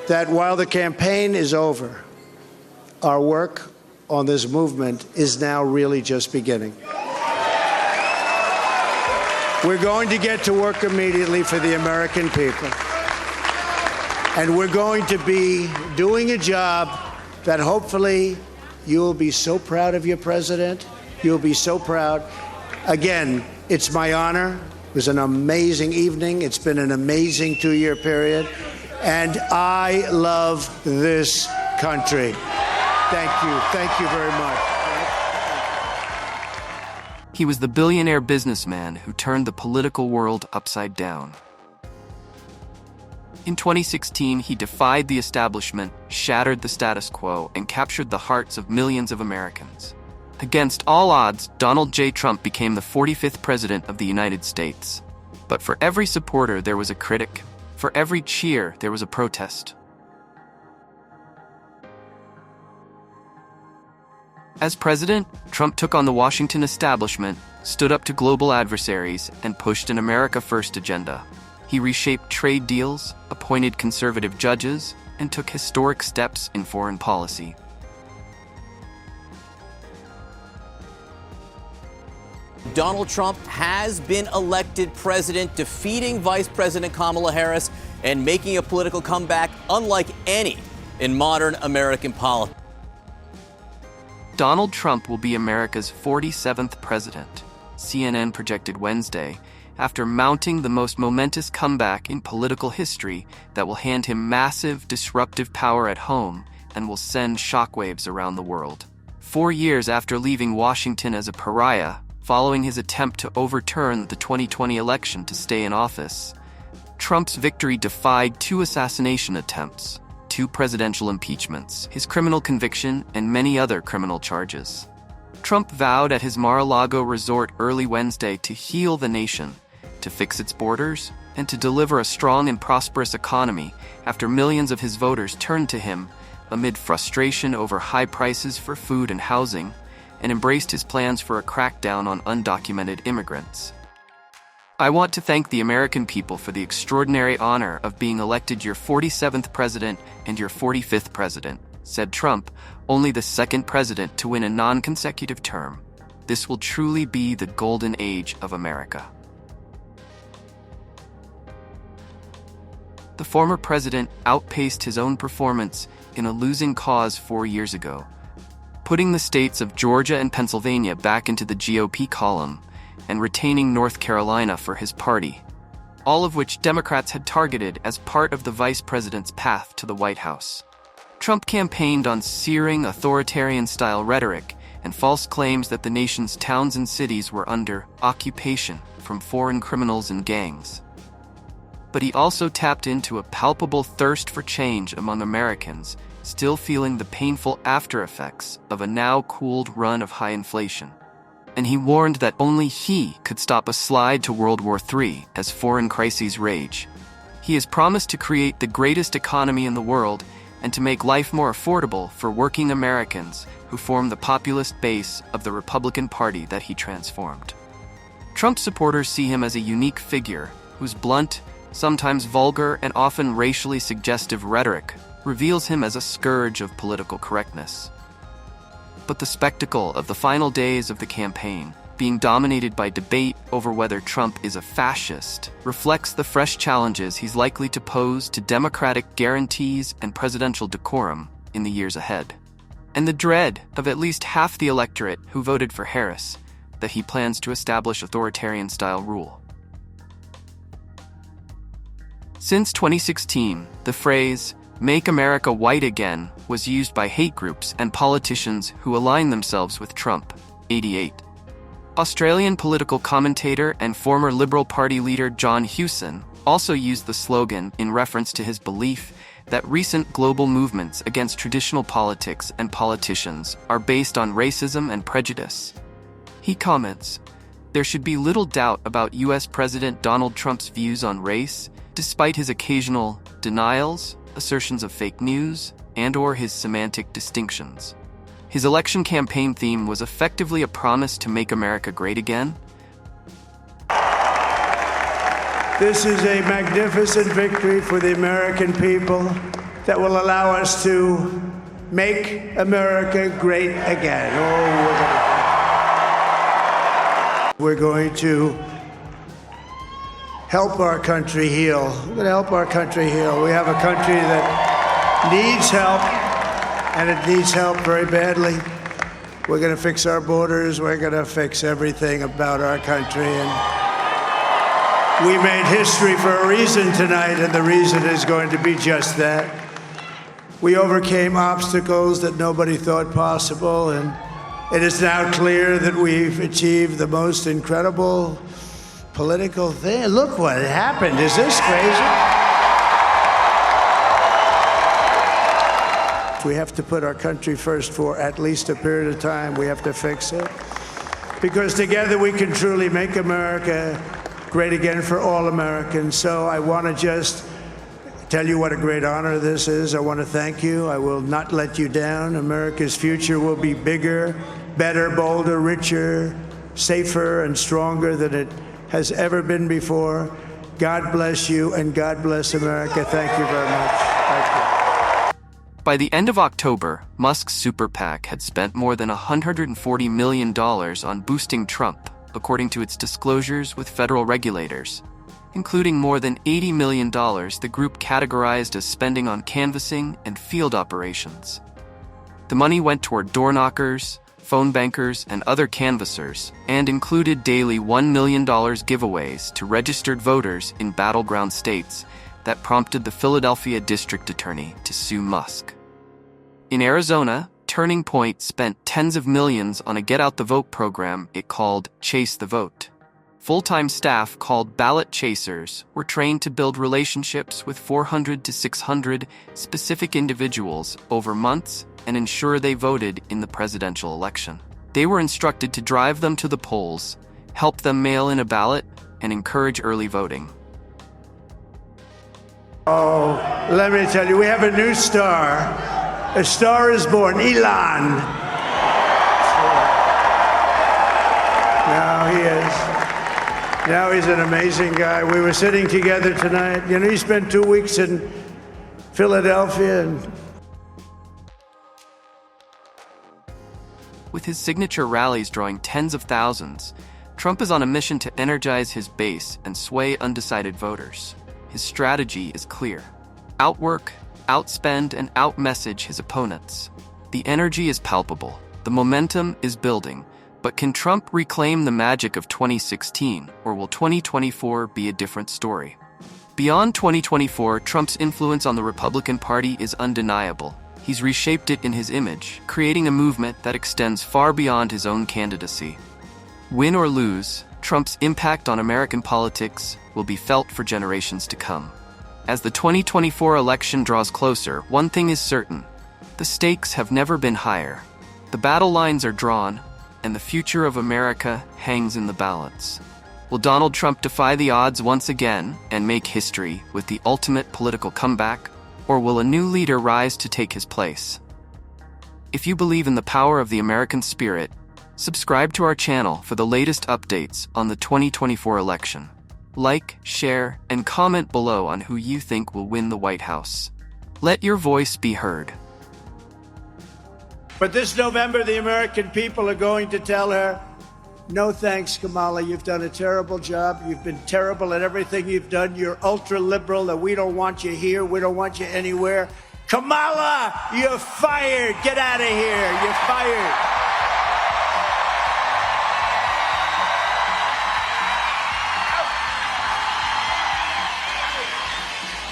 that while the campaign is over, our work on this movement is now really just beginning. We're going to get to work immediately for the American people. And we're going to be doing a job that hopefully you'll be so proud of your president. You'll be so proud. Again, it's my honor. It was an amazing evening. It's been an amazing 2-year period. And I love this country. Thank you. Thank you very much. He was the billionaire businessman who turned the political world upside down. In 2016, he defied the establishment, shattered the status quo, and captured the hearts of millions of Americans. Against all odds, Donald J. Trump became the 45th president of the United States. But for every supporter, there was a critic. For every cheer, there was a protest. As president, Trump took on the Washington establishment, stood up to global adversaries, and pushed an America First agenda. He reshaped trade deals, appointed conservative judges, and took historic steps in foreign policy. Donald Trump has been elected president, defeating Vice President Kamala Harris and making a political comeback unlike any in modern American politics. Donald Trump will be America's 47th president, CNN projected Wednesday, after mounting the most momentous comeback in political history that will hand him massive, disruptive power at home and will send shockwaves around the world. 4 years after leaving Washington as a pariah, following his attempt to overturn the 2020 election to stay in office, Trump's victory defied 2 assassination attempts, 2 presidential impeachments, his criminal conviction, and many other criminal charges. Trump vowed at his Mar-a-Lago resort early Wednesday to heal the nation, to fix its borders, and to deliver a strong and prosperous economy after millions of his voters turned to him amid frustration over high prices for food and housing, and embraced his plans for a crackdown on undocumented immigrants. I want to thank the American people for the extraordinary honor of being elected your 47th president and your 45th president, said Trump, only the second president to win a non-consecutive term. This will truly be the golden age of America. The former president outpaced his own performance in a losing cause 4 years ago, putting the states of Georgia and Pennsylvania back into the GOP column and retaining North Carolina for his party, all of which Democrats had targeted as part of the vice president's path to the White House. Trump campaigned on searing authoritarian-style rhetoric and false claims that the nation's towns and cities were under occupation from foreign criminals and gangs. But he also tapped into a palpable thirst for change among Americans, still feeling the painful after-effects of a now-cooled run of high inflation. And he warned that only he could stop a slide to World War III as foreign crises rage. He has promised to create the greatest economy in the world and to make life more affordable for working Americans who form the populist base of the Republican Party that he transformed. Trump supporters see him as a unique figure whose blunt, sometimes vulgar and often racially suggestive rhetoric reveals him as a scourge of political correctness. But the spectacle of the final days of the campaign, being dominated by debate over whether Trump is a fascist, reflects the fresh challenges he's likely to pose to democratic guarantees and presidential decorum in the years ahead, and the dread of at least half the electorate who voted for Harris that he plans to establish authoritarian-style rule. Since 2016, the phrase, "Make America White Again," was used by hate groups and politicians who align themselves with Trump. 88. Australian political commentator and former Liberal Party leader John Hewson also used the slogan in reference to his belief that recent global movements against traditional politics and politicians are based on racism and prejudice. He comments, "There should be little doubt about U.S. President Donald Trump's views on race, despite his occasional denials, assertions of fake news, and/or his semantic distinctions." His election campaign theme was effectively a promise to make America great again. This is a magnificent victory for the American people. that will allow us to make America great again. We're going to help our country heal. We're going to help our country heal. We have a country that needs help, and it needs help very badly. We're going to fix our borders. We're going to fix everything about our country. And we made history for a reason tonight, and the reason is going to be just that. We overcame obstacles that nobody thought possible, and it is now clear that we've achieved the most incredible political thing. Look what happened. Is this crazy? If we have to put our country first for at least a period of time, we have to fix it. Because together we can truly make America great again for all Americans. So I want to just tell you what a great honor this is. I want to thank you. I will not let you down. America's future will be bigger, better, bolder, richer, safer, and stronger than it has ever been before. God bless you, and God bless America. Thank you very much. Thank you. By the end of October, Musk's super PAC had spent more than $140 million on boosting Trump, according to its disclosures with federal regulators, including more than $80 million the group categorized as spending on canvassing and field operations. The money went toward door knockers, phone bankers, and other canvassers, and included daily $1 million giveaways to registered voters in battleground states that prompted the Philadelphia district attorney to sue Musk. In Arizona, Turning Point spent tens of millions on a Get Out the Vote program it called Chase the Vote. Full-time staff called ballot chasers were trained to build relationships with 400 to 600 specific individuals over months and ensure they voted in the presidential election. They were instructed to drive them to the polls, help them mail in a ballot, and encourage early voting. Oh, let me tell you, we have a new star. A star is born, Elon. Now he is. Now he's an amazing guy. We were sitting together tonight. You know, he spent 2 weeks in Philadelphia. And with his signature rallies drawing tens of thousands, Trump is on a mission to energize his base and sway undecided voters. His strategy is clear: outwork, outspend, and outmessage his opponents. The energy is palpable. The momentum is building. But can Trump reclaim the magic of 2016, or will 2024 be a different story? Beyond 2024, Trump's influence on the Republican Party is undeniable. He's reshaped it in his image, creating a movement that extends far beyond his own candidacy. Win or lose, Trump's impact on American politics will be felt for generations to come. As the 2024 election draws closer, one thing is certain: the stakes have never been higher. The battle lines are drawn, and the future of America hangs in the balance. Will Donald Trump defy the odds once again and make history with the ultimate political comeback, or will a new leader rise to take his place? If you believe in the power of the American spirit, subscribe to our channel for the latest updates on the 2024 election. Like, share, and comment below on who you think will win the White House. Let your voice be heard. But this November, the American people are going to tell her, no thanks, Kamala. You've done a terrible job. You've been terrible at everything you've done. You're ultra-liberal, and we don't want you here. We don't want you anywhere. Kamala, you're fired. Get out of here. You're fired.